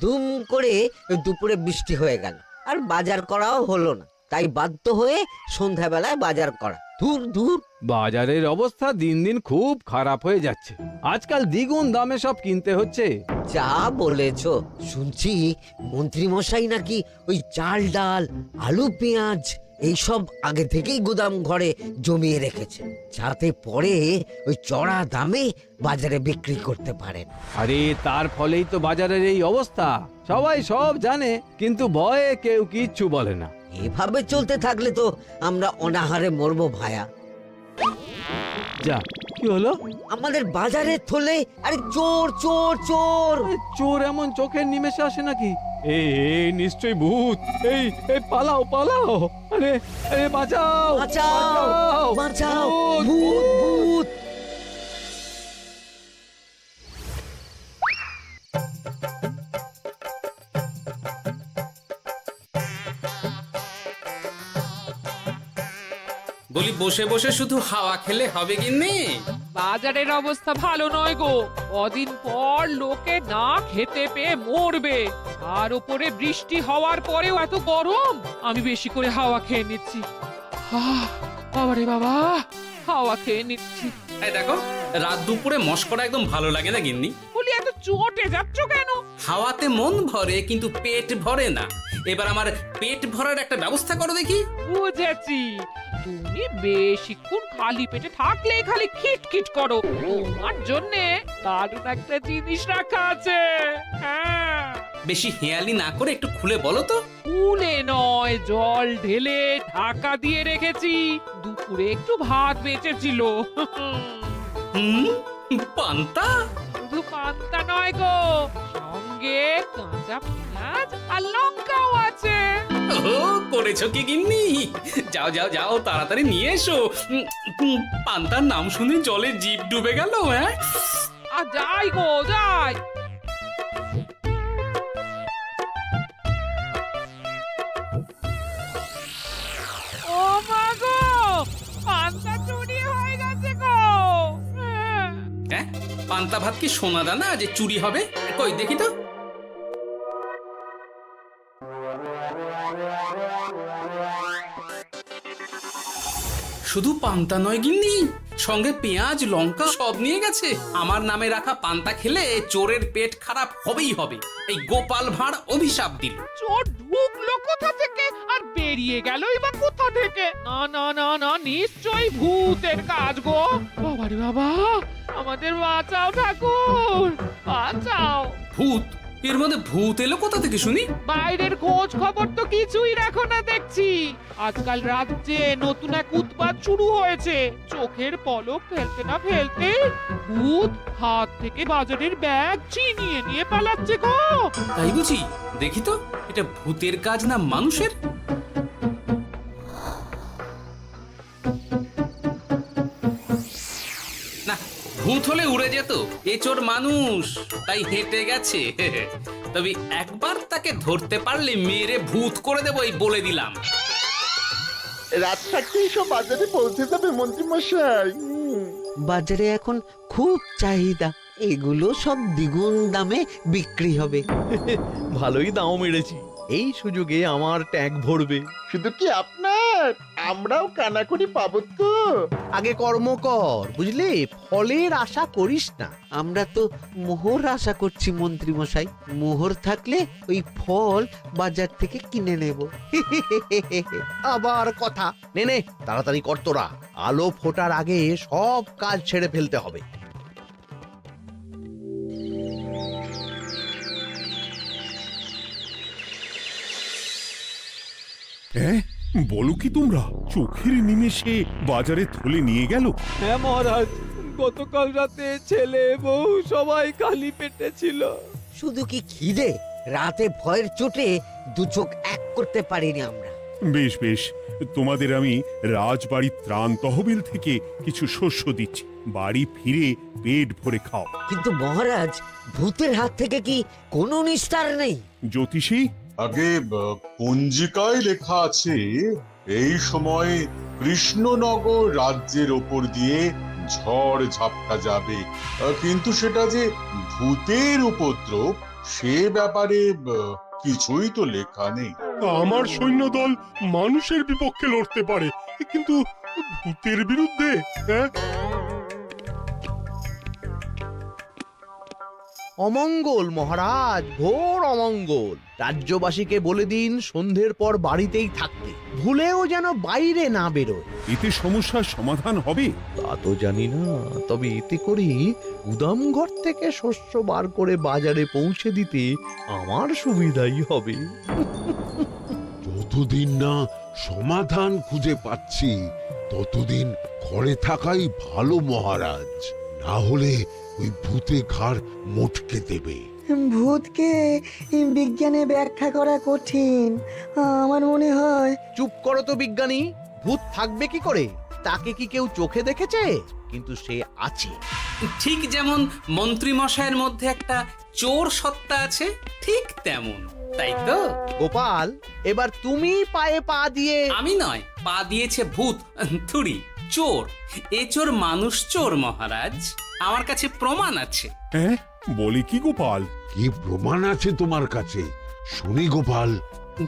দুম করে দুপুরে বৃষ্টি হয়ে গেল, আর বাজার করাও হলো না। তাই বাধ্য হয়ে সন্ধ্যাবেলায় বাজার করা। দূর দূর। বাজারের অবস্থা দিন দিন খুব খারাপ হয়ে যাচ্ছে। আজকাল দ্বিগুণ দামে সব কিনতে হচ্ছে। যা বলেছো। শুনছি মন্ত্রী মশাই নাকি ওই চাল ডাল আলু পেঁয়াজ এইসব আগে থেকেই গুদাম ঘরে জমিয়ে রেখেছেন, যাতে পরে ওই চড়া দামে বাজারে বিক্রি করতে পারেন। আরে তার ফলেই তো বাজারের এই অবস্থা। সবাই সব জানে, কিন্তু ভয়ে কেউ কিচ্ছু বলে না। এভাবে চলতে থাকলে তো আমরা অনাহারে মরবো ভায়া। যা, কি হলো? আমাদের বাজারে থলে আরে চোর চোর চোর। আরে, চোর এমন চোখের নিমেষে আসে নাকি? এই নিশ্চয়ই ভূত। এই এই পালাও পালাও। আরে আরে বাঁচাও বাঁচাও বাঁচাও, ভূত ভূত। বলি বসে বসে শুধু হাওয়া খেলে হবে গিন্নি? বাজারের অবস্থা ভালো নয় গো। কদিন পর লোকে না খেতে পেয়ে মরবে। আর উপরে বৃষ্টি হওয়ার পরেও এত গরম। আমি বেশি করে হাওয়া খেয়ে নিচ্ছি। বাবারে বাবা, হাওয়া খেয়ে নিচ্ছি। এই দেখো, রাত দুপুরে মস্করা একদম ভালো লাগে না গিন্নি। বলি এত চটে যাচ্ছ কেন? হাওয়াতে মন ভরে কিন্তু পেট ভরে না। এবার আমার পেট ভরার একটা ব্যবস্থা করো দেখি। বুঝেছি, তুমি বেশিক্ষণ খালি পেটে থাকলে খালি খিটখিট করো। তোমার জন্যে দারুণ একটা জিনিস রাখা আছে। হ্যাঁ, বেশি হেয়ালি না করে একটু খুলে বলো তো। ফুলে নয়, জল ঢেলে ঢাকা দিয়ে রেখেছি। দুপুরে একটু ভাত বেঁচেছিল। হুম, পান্তা? শুধু পান্তা নয় গো, সঙ্গে কাঁচা পেঁয়াজ আর লঙ্কাও আছে। ও, করেছো কি গিন্নি? যাও যাও যাও, তাড়াতাড়ি নিয়ে এসো। পান্তার নাম শুনে জলে জিভ ডুবে গেল। হ্যাঁ, আর যাই গো যাই। ও মা গো, পান্তা চুরি হয়ে গেছে গো। হ্যাঁ, পান্তা ভাত কি সোনা দানা যে চুরি হবে? কই দেখি তো। শুধু পান্তা নয় গিন্নি, সঙ্গে পেঁয়াজ লঙ্কা সব নিয়ে গেছে। আমার নামে রাখা পান্তা খেলে চোরের পেট খারাপ হবেই হবে। এই গোপাল ভাঁড় অভিশাপ দিল। চোর ঢুকলো কোথা থেকে আর বেরিয়ে গেলই বা কোথা থেকে? না না না না, নিশ্চয়ই ভূতের কাজ গো। বাবারে বাবা, আমাদের বাঁচাও ঠাকুর, বাঁচাও। ভূত? এর মধ্যে ভূত এলো কোথা থেকে শুনি? বাইরের খোঁজ খবর তো কিছুই রাখো না দেখছি। আজকাল রাজ্যে নতুন এক উৎপাত শুরু হয়েছে। চোখের পলক ফেলতে না ফেলতে ভূত হাত থেকে বাজারের ব্যাগ ছিনিয়ে নিয়ে পালাচ্ছে গো। তাই বুঝি? দেখি তো, এটা ভূতের কাজ না মানুষের? না, ভূত হলে উড়ে যেত। এ চোর মানুষ, তাই হেঁটে গেছে। তবে একবার তাকে ধরতে পারলে মেরে ভূত করে দেবো, এই বলে দিলাম। রাত থাকতেই সব বাজারে পৌঁছে যাবে মন্ত্রী মশাই। বাজারে এখন খুব চাহিদা, এগুলো সব দ্বিগুণ দামে বিক্রি হবে। ভালোই দাম মেরেছি, এই সুযোগে আমার ট্যাঙ্ক ভরবে। শুধু কি আপনার, আমরাও কানাকড়ি পাবো তো। আগে কর্ম কর, বুঝলি, ফলের আশা করিস না। আমরা তো মোহর আশা করছি মন্ত্রী মশাই। মোহর থাকলে ওই ফল বাজার থেকে কিনে নেব। আবার কথা, নে নে তাড়াতাড়ি কর তোরা, আলো ফোটার আগে সব কাজ ছেড়ে ফেলতে হবে। হ্যাঁ, বলো কি তোমরা? চোখের নিমেষে বাজারে থলে নিয়ে গেল? হ্যাঁ মহারাজ, গতকাল রাতে ছেলে বউ সবাই খালি পেটে ছিল। শুধু কি খিদে, রাতে ভয়ের চোটে দু চোখ এক করতে পারিনি আমরা। বেশ বেশ, তোমাদের আমি রাজবাড়ির ত্রাণ তহবিল থেকে কিছু শস্য দিচ্ছি, বাড়ি ফিরে পেট ভরে খাও। কিন্তু মহারাজ, ভূতের হাত থেকে কি কোনো নিস্তার নেই? জ্যোতিষী, আগে পঞ্জিকায় লেখা আছে এই সময় কৃষ্ণনগর রাজ্যের ওপর দিয়ে ঝড় ঝাপটা যাবে, কিন্তু সেটা যে ভূতের উপদ্রব সে ব্যাপারে কিছুই তো লেখা নেই। আমার সৈন্যদল মানুষের বিপক্ষে লড়তে পারে, কিন্তু ভূতের বিরুদ্ধে? হ্যাঁ, অমঙ্গল মহারাজ, ঘোর অমঙ্গল। রাজ্যবাসীকে বলে দিন সন্ধ্যের পর বাড়িতেই থাকতে, ভুলেও যেন বাইরে না বেরোয়। এতে সমস্যার সমাধান হবে? তা তো জানি না, তবে এতে করে গুদামঘর থেকে শস্য বার করে বাজারে পৌঁছে দিতে আমার সুবিধাই হবে। যতদিন না সমাধান খুঁজে পাচ্ছি ততদিন ঘরে থাকাই ভালো মহারাজ, না হলে ওই ভূতে ঘাড় মোটকে দেবে। ভূতকে বিজ্ঞানে ব্যাখ্যা করা কঠিন, আমার মনে হয়। চুপ করো তো বিজ্ঞানী, ভূত থাকবে কি করে? তাকে কি কেউ চোখে দেখেছে? কিন্তু সে আছে। ঠিক যেমন মন্ত্রী মশাইয়ের মধ্যে একটা চোর সত্তা আছে, ঠিক তেমন, তাই তো? গোপাল, এবার তুমি পায়ে পা দিয়ে। আমি নয়, পা দিয়েছে ভূত, থুড়ি চোর। এ চোর মানুষ চোর মহারাজ, আমার কাছে প্রমাণ আছে। হ্যাঁ, বলে কি গোপাল? কি প্রমাণ আছে তোমার কাছে? শুনি গোপাল।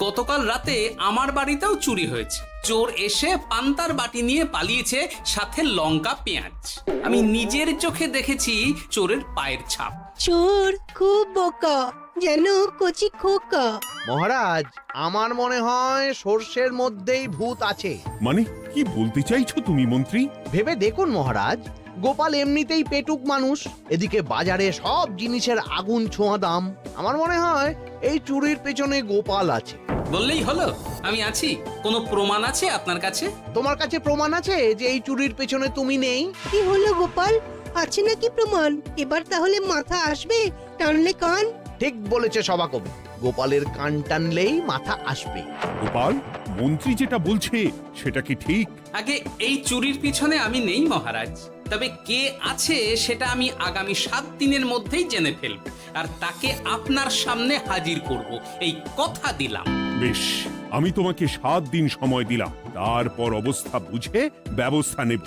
গতকাল রাতে আমার বাড়িতেও চুরি হয়েছে। চোর এসে পান্তার বাটি নিয়ে পালিয়েছে, সাথে লঙ্কা পেঁয়াজ। আমি নিজের চোখে দেখেছি চোরের পায়ের ছাপ। চোর খুব বোকা, যেন কচি খোকা। মহারাজ, আমার মনে হয় সর্ষের মধ্যেই ভূত আছে। মানে কি বলতে চাইছো তুমি মন্ত্রী? ভেবে দেখুন মহারাজ, গোপাল এমনিতেই পেটুক মানুষ, এদিকে বাজারে সব জিনিসের আগুন ছোঁয়া দাম। আমার মনে হয় এই চুরির পেছনে গোপাল আছে। বললেই হলো আমি আছি। কোনো প্রমাণ আছে আপনার কাছে? তোমার কাছে প্রমাণ আছে যে এই চুরির পেছনে তুমি নেই? কি হলো গোপাল, আছে নাকি প্রমাণ? এবার তাহলে মাথা আসবে, টানলে কান। ঠিক বলেছে সভাকবি, গোপালের কান টানলেই মাথা আসবে। গোপাল, মন্ত্রী যেটা বলছে সেটা কি ঠিক? আগে এই চুরির পিছনে আমি নেই মহারাজ, তবে কে আছে সেটা আমি আগামী 7 দিনের মধ্যেই জেনে ফেলব, আর তাকে আপনার সামনে হাজির করব, এই কথা দিলাম। বেশ, আমি তোমাকে 7 দিন সময় দিলাম, তারপর অবস্থা বুঝে ব্যবস্থা নেব।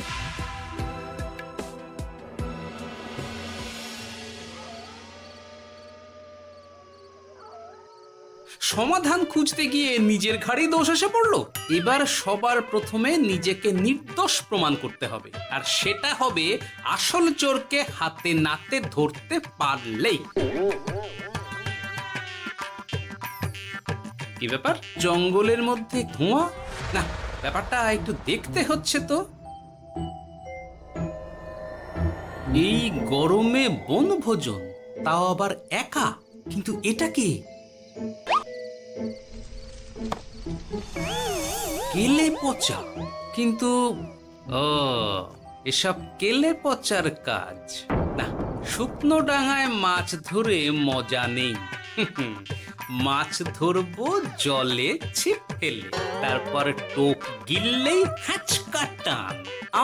সমাধান খুঁজতে গিয়ে নিজের ঘাড়েই দোষ এসে পড়লো। এবার সবার প্রথমে নিজেকে নির্দোষ প্রমাণ করতে হবে, আর সেটা হবে আসল চোরকে হাতে নাতে ধরতে পারলেই। কি ব্যাপার, জঙ্গলের মধ্যে ধোঁয়া? না, ব্যাপারটা একটু দেখতে হচ্ছে তো। এই গরমে বনভোজন, তাও আবার একা, কিন্তু এটা কি? কেলে পচা, কিন্তু এসব কেলে পচার কাজ না। শুকনো ডাঙায় মাছ ধরে মজা নেই। মাছ ধরবো জলে ছিপ ফেলে, তারপর টোপ গিললেই হ্যাচকা টান।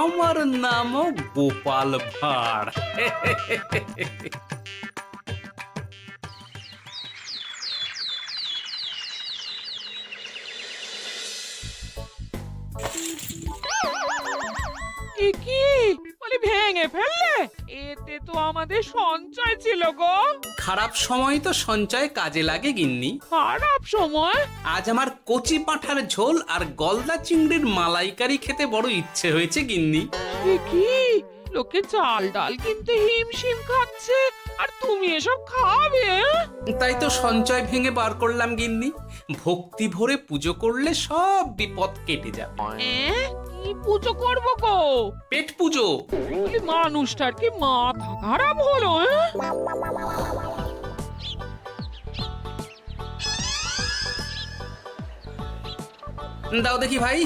আমার নামও গোপাল ভাঁড়। এ কি বলি, ভেঙে ফেললে? এতে তো আমাদের সঞ্চয় ছিল গো। খারাপ সময় তো সঞ্চয় কাজে লাগে গিন্নি। খারাপ সময়? আজ আমার কচি পাঁঠার ঝোল আর গলদা চিংড়ির মালাইকারি খেতে বড় ইচ্ছে হয়েছে গিন্নি। এ কি, লোকে চাল ডাল কিনতে হিমশিম খাচ্ছে, আর তুমি এসব খাবে? তাই তো সঞ্চয় ভেঙে বার করলাম গিন্নি। ভক্তি ভরে পুজো করলে সব বিপদ কেটে যাবে। কি পুজো করবো গো? পেট পুজো। বলি, মানুষটার কি মাথা খারাপ হলো? দাও দেখি ভাই।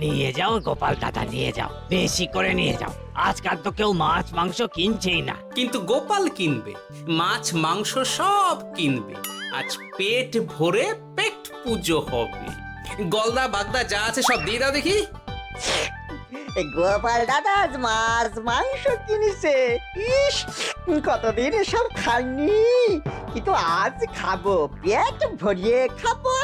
নিয়ে যাও গোপাল দাদা, নিয়ে যাও, বেশি করে নিয়ে যাও। আজকাল তো কেউ মাছ মাংস কিনছেই না। কিন্তু গোপাল কিনবে, মাছ মাংস সব কিনবে। আজ পেট ভরে পেট পুজো হবে। গলদা বাগদা যা আছে সব দিয়ে দাও দেখি। গোপাল দাদা মাছ মাংস কিনেছে, ইস কতদিন এসব খাইনি, কিন্তু আজ খাবো, পেট ভরিয়ে খাবো।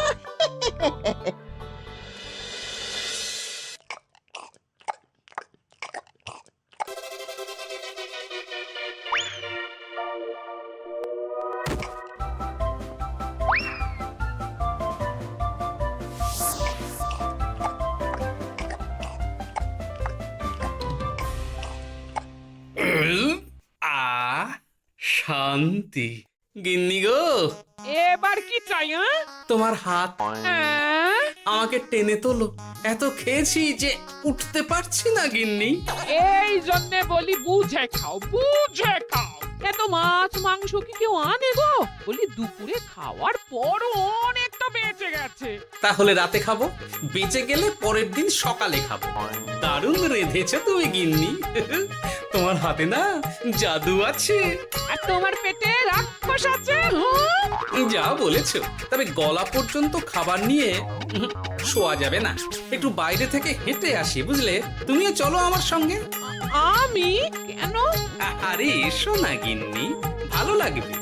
শান্তি। গিন্নি গো, এবার কি চাই? তোমার হাত হ্যাঁ? আমাকে টেনে তোলো। এত খেয়েছি যে উঠতে পারছি না গিন্নি। এই জন্যে বলি বুঝে খাও, বুঝে খাও। এত মাছ মাংস কি কেউ আনে গো? বলি দুপুরে খাওয়ার পরও অনেকটা বেঁচে গেছে। তাহলে রাতে খাবো, বেঁচে গেলে পরের দিন সকালে খাবো। দারুণ রেঁধেছো তুমি গিন্নি। তোমার হাতে না জাদু আছে। আর তোমার পেটে রাক্ষস আছে। যা বলেছো, তবে গলা পর্যন্ত খাবার নিয়ে শোয়া যাবে না। একটু বাইরে থেকে হেঁটে আসি, বুঝলে? তুমিও চলো আমার সঙ্গে। আমি কেন? আরে এসো না গিন্নি, ভালো লাগবে।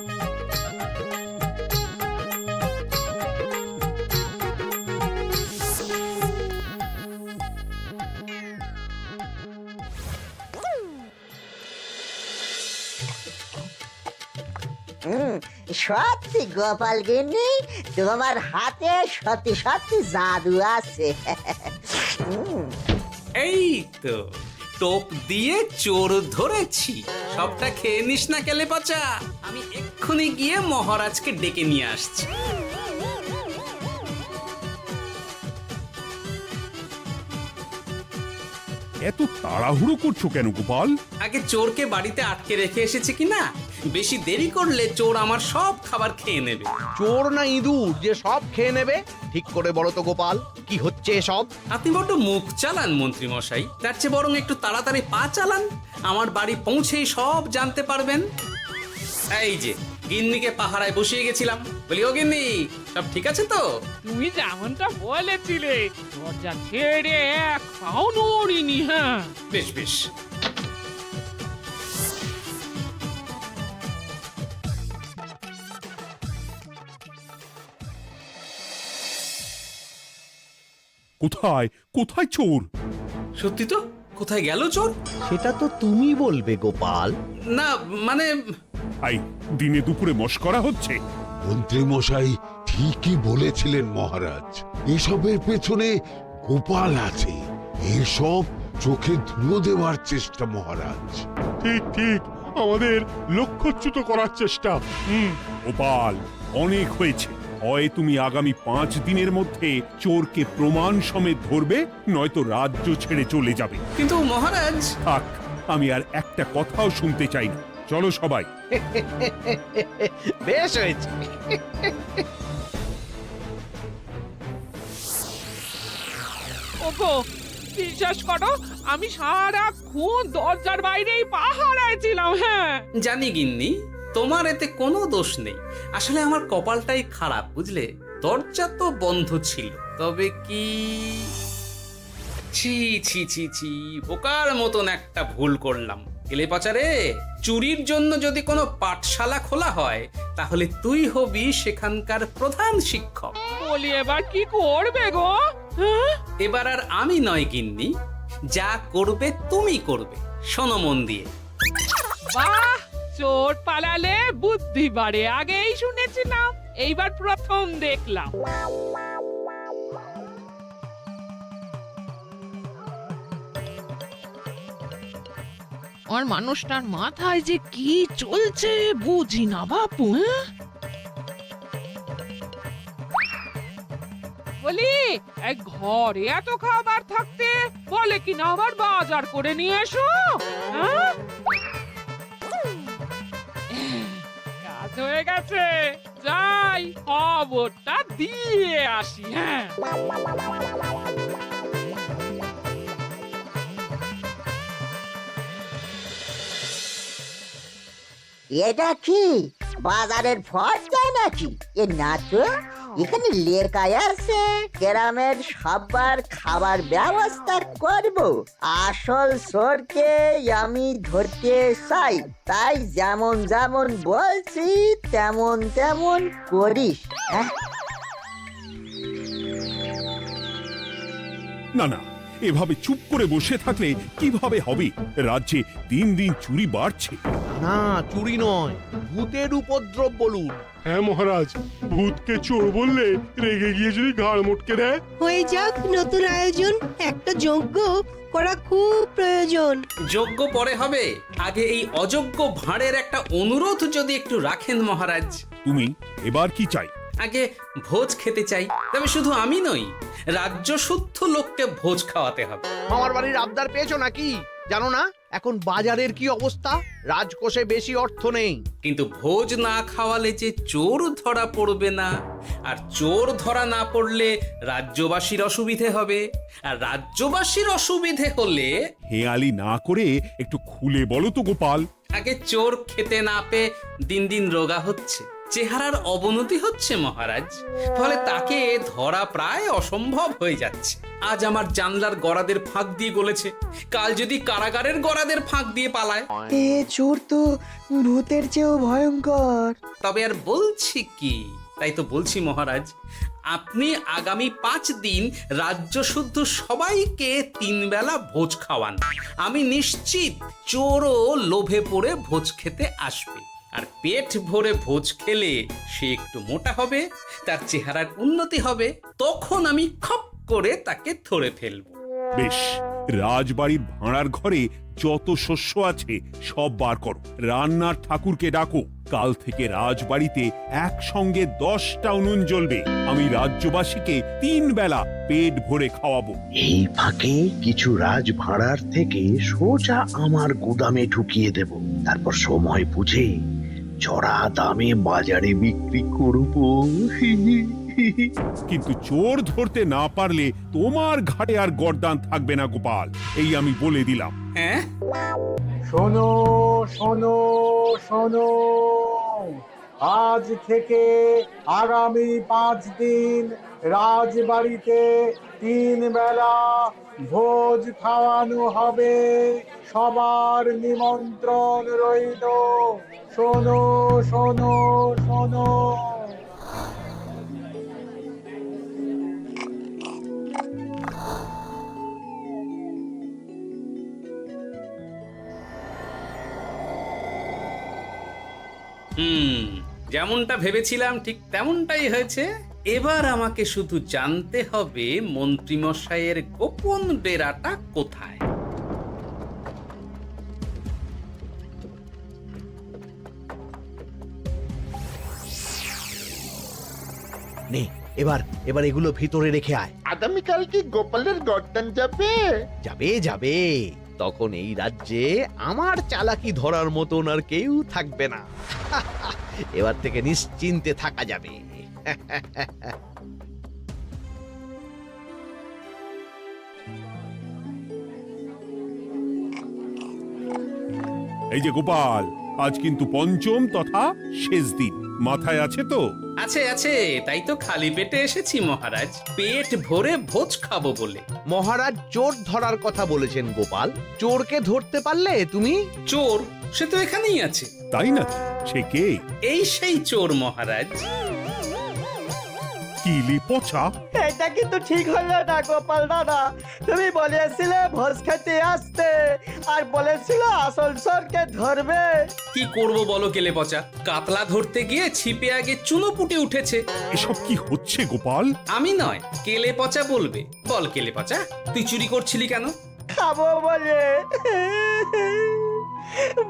সত্যি গোপাল গিন্নি, তোমার হাতে সত্যি সত্যি জাদু আছে। এই তো টোপ দিয়ে চোর ধরেছি। সবটা খেয়ে নিস না কেলে পচা। আমি এক্ষুনি গিয়ে মহারাজকে ডেকে নিয়ে আসছি। এত তাড়াহুড়ো করছো কেন গোপাল? আগে চোরকে বাড়িতে আটকে রেখে এসেছে কিনা, বেশি দেরি করলে চোর আমার সব খাবার খেয়ে নেবে। চোর না ইঁদুর যে সব খেয়ে নেবে? ঠিক করে বলো তো গোপাল, কি হচ্ছে এসব? আপনি বড্ড মুখ চালান মন্ত্রী মশাই, তার চেয়ে বরং একটু তাড়াতাড়ি পা চালান। আমার বাড়ি পৌঁছেই সব জানতে পারবেন। এই যে গিন্নিকে পাহারায় বসিয়ে গেছিলাম, বলি ও গিন্নি, সব ঠিক আছে তো? তুমি যেমনটা বলেছিলে, দরজা ছেড়ে এক পাও নড়িনি। হ্যাঁ, বেশ বেশ। কোথায় কোথায় চোর? সত্যি তো, কোথায় গেল চোর? সেটা তো তুমি বলবে গোপাল। না মানে আই দিনে দুপুরে মশকরা হচ্ছে। মন্ত্রী মশাই ঠিকই বলেছিলেন মহারাজ, এসবের পেছনে গোপাল আছে। এসব চোখে ধুলো দেওয়ার চেষ্টা মহারাজ। ঠিক ঠিক, আমাদের লক্ষ্যচ্যুত করার চেষ্টা। গোপাল, অনেক হয়েছে। হয় তুমি আগামী 5 দিনের মধ্যে চোরকে প্রমাণ সমেত ধরবে, নয়তো রাজ্য ছেড়ে চলে যাবে। কিন্তু মহারাজ। থাক, আমি আর একটা কথাও শুনতে চাই না। চলো সবাই। বেশ হয়েছে। ওগো, বিশ্বাস করো, আমি সারাক্ষণ দরজার বাইরেই পাহারায় ছিলাম। হ্যাঁ, জানি গিন্নি, তোমার এতে কোনো দোষ নেই। আসলে আমার কপালটাই খারাপ, বুঝলে? দরজা তো বন্ধ ছিল, তবে কি ছি ছি ছি ছি, বোকার মতন একটা ভুল করলাম। এলে পাচারে, চুরির জন্য যদি কোনো পাঠশালা খোলা হয়, তাহলে তুই হবি সেখানকার প্রধান শিক্ষক। বলি এবার কি করবে গো? হ্যাঁ? এবার আর আমি নয় গিন্নি, যা করবে তুমি করবে। শোনো মন দিয়ে। বাহ, চোর পালালে বুদ্ধি বাড়ে, আগেই শুনেছিলাম, এইবার প্রথম দেখলাম। আর মানুষটার মাথায় যে কি চলছে বুঝি না বাপু। বলি, এক ঘরে এত খাবার থাকতে বলে কিনা আবার বাজার করে নিয়ে এসো। হ্যাঁ? কাজ হয়ে গেছে, যাই খবরটা দিয়ে আসি। হ্যাঁ, এটা কি বাজারের ফর্দা নাকি? এ না তো, এখানে লেখাই আছে গ্রামের সবার খাবার ব্যবস্থা করব। আসল চোরকে আমি ধরতে চাই, তাই যেমন যেমন বলছি তেমন তেমন করিস। না না, এভাবে চুপ করে বসে থাকলে কিভাবে হবে? রাজ্যে দিন দিন চুরি বাড়ছে। না, চুরি নয়, ভূতের উপদ্রব বলুন। হ্যাঁ মহারাজ, ভূতকে চোর বললে রেগে গিয়ে যদি ঘাড় মোটকে দেয়। হয়ে যাক নতুন আয়োজন, একটা যজ্ঞ করা খুব প্রয়োজন। যোগ্য পরে হবে, আগে এই অযোগ্য ভাঁড়ের একটা অনুরোধ যদি একটু রাখেন মহারাজ। তুমি এবার কি চাই? আগে ভোজ খেতে চাই, তবে শুধু আমি নই, রাজ্য শুদ্ধ লোককে ভোজ খাওয়াতে হবে। মামার বাড়ির আবদার পেয়েছো নাকি? জানো না এখন বাজারের কি অবস্থা? রাজকোষে বেশি অর্থ নেই। কিন্তু ভোজ না খাওয়ালে যে চোর ধরা পড়বে না, আর চোর ধরা না পড়লে রাজ্যবাসীর অসুবিধে হবে, আর রাজ্যবাসীর অসুবিধে হলে হেয়ালি না করে একটু খুলে বলো তো গোপাল। আগে চোর খেতে না পেয়ে দিন দিন রোগা হচ্ছে, চেহারার অবনতি হচ্ছে মহারাজ, ফলে তাকে ধরা প্রায় অসম্ভব হয়ে যাচ্ছে। আজ আমার জানলার গড়াদের ফাঁক দিয়ে গলেছে, কাল যদি কারাগারের গড়াদের ফাঁক দিয়ে পালায়। এ চোর তো ভূতের চেয়েও ভয়ঙ্কর। তবে আর বলছি কি, তাই তো বলছি মহারাজ, আপনি আগামী 5 দিন রাজ্য শুদ্ধ সবাইকে 3 বেলা ভোজ খাওয়ান। আমি নিশ্চিত চোরও লোভে পড়ে ভোজ খেতে আসবে, আর পেট ভরে ভোজ খেলে সে একটু মোটা হবে, তার চেহারার উন্নতি হবে, তখন আমি খপ করে তাকে ধরে ফেলবো। বেশ, রাজবাড়ির ভাঁড়ার ঘরে যত শস্য আছে সব বার করো, রান্নার ঠাকুরকে ডাকো। কাল থেকে রাজবাড়িতে একসঙ্গে 10টা উনুন জ্বলবে। আমি রাজ্যবাসীকে 3 বেলা পেট ভরে খাওয়াবো। এই ফাঁকে কিছু রাজ ভাড়ার থেকে সোজা আমার গুদামে ঢুকিয়ে দেব, তারপর সময় বুঝে চড়া দামে বাজারে বিক্রি করব। কিন্তু চোর ধরতে না পারলে তোমার ঘাড়ে আর গর্দান থাকবে না গোপাল, এই আমি বলে দিলাম। হ্যাঁ, শোনো শোনো শোনো, আজ থেকে আগামী 5 দিন রাজবাড়িতে 3 বেলা ভোজ খাওয়ানো হবে, সবার নিমন্ত্রণ রইল। শোনো শোনো শোনো। যেমনটা ভেবেছিলাম ঠিক তেমনটাই হয়েছে। এবার আমাকে শুধু জানতে হবে মন্ত্রীমশাইয়ের গোপন ডেরাটা কোথায়। নে, এবার এবার এগুলো ভিতরে রেখে আয়। আগামীকাল কি গোপালের গর্দান যাবে? যাবে যাবে, তখন এই রাজ্যে আমার চালাকি ধরার মতন আর কেউ থাকবে না। এবার থেকে নিশ্চিন্তে থাকা যাবে। এই যে গোপাল, আজ কিন্তু পঞ্চম তথা শেষ দিন, মাথায় আছে তো? আছে আছে, তাই তো খালি পেটে এসেছি মহারাজ, পেট ভরে ভোজ খাবো বলে। মহারাজ চোর ধরার কথা বলেছেন গোপাল, চোরকে ধরতে পারলে তুমি? চোর সে তো এখানেই আছে। তাই নাকি? সে কে? এই সেই চোর মহারাজ। কিলি পচা, এটা কিন্তু ঠিক হলো না গোপাল দাদা। তুমি বলেছিলে ভোজ খেতে আসতে, আর বলেছিল আসল চোরকে ধরবে। কি করব বলো কেলে পচা, কাতলা ধরতে গিয়ে ছিপে আগে চুনো পুটে উঠেছে। এসব কি হচ্ছে গোপাল? আমি নয়, কেলে পচা বলবে। বল কেলে পচা, তুই চুরি করছিলি কেন? খাবো বলে।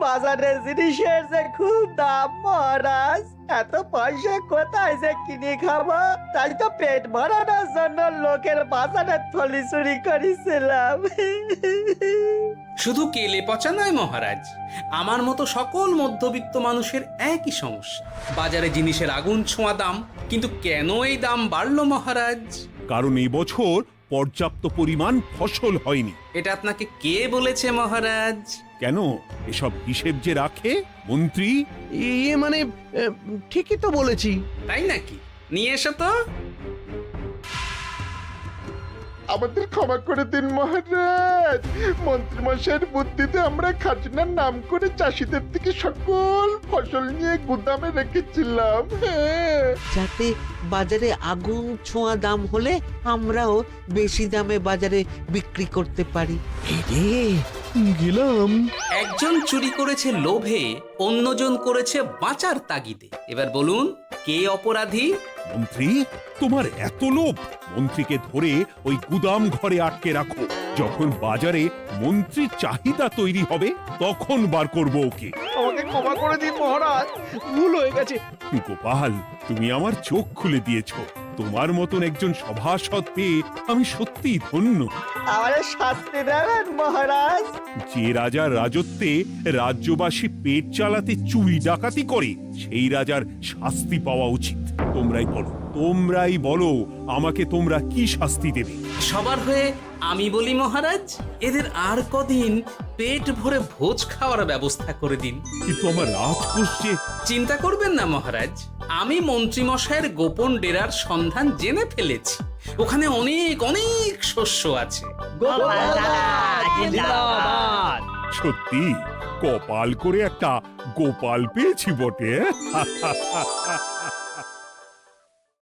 বাজারের জিনিসের যে খুব দাম মহারাজ, এত পয়সা কোথায় যে কিনে খাবো, তাই তো পেট ভরানোর জন্য লোকের বাজারের থলি চুরি করেছিলাম। শুধু কেলে পচা নয় মহারাজ, আমার মতো সকল মধ্যবিত্ত মানুষের একই সমস্যা। বাজারে জিনিসের আগুন ছোঁয়া দাম, কিন্তু কেন এই দাম বাড়লো মহারাজ? কারণ এই বছর পর্যাপ্ত পরিমাণ ফসল হয়নি। এটা আপনাকে কে বলেছে মহারাজ? কেন, এসব হিসেব যে রাখে মন্ত্রী। ইয়ে মানে ঠিকই তো বলেছি। তাই নাকি? নিয়ে এসো তো। আমাদের ক্ষমা করে দিন মহারাজ। মন্ত্রীমশাইয়ের বুদ্ধিতে আমরা খাজনার নাম করে চাষিদের থেকে সকল ফসল নিয়ে গুদামে রেখেছিলাম। হ্যাঁ, যাতে বাজারে আগুন ছোঁয়া দাম হলে আমরাও বেশি দামে বাজারে বিক্রি করতে পারি। গেলাম। একজন চুরি করেছে লোভে, অন্যজন করেছে বাঁচার তাগিদে। এবার বলুন কে অপরাধী? মন্ত্রী, তোমার এত লোভ! মন্ত্রীকে ধরে ওই গুদাম ঘরে আটকে রাখো। যখন বাজারে মন্ত্রীর চাহিদা তৈরি হবে তখন বার করবো ওকে। আমাকে ক্ষমা করে দিন মহারাজ, ভুল হয়ে গেছে। গোপাল, তুমি আমার চোখ খুলে দিয়েছো। তোমার মতন একজন সভাসদ পেয়ে আমি সত্যিই ধন্য। আমারে শাস্তি দেবেন মহারাজ? যে রাজার রাজত্বে রাজ্যবাসী পেট চালাতে চুরি ডাকাতি করে সেই রাজার শাস্তি পাওয়া উচিত। তোমরাই বলো আমাকে তোমরা কি শাস্তি দেবে? সবার হয়ে আমি বলি মহারাজ, এদের আর কদিন পেট ভরে ভোজ খাওয়ার ব্যবস্থা করে দিন। কিন্তু আমার রাজকোষ যে... চিন্তা করবেন না মহারাজ, আমি মন্ত্রীমশাইয়ের গোপন ডেরার সন্ধান জেনে ফেলেছি। ওখানে অনেক অনেক শস্য আছে। সত্যি কপাল করে একটা গোপাল পেয়েছি বটে।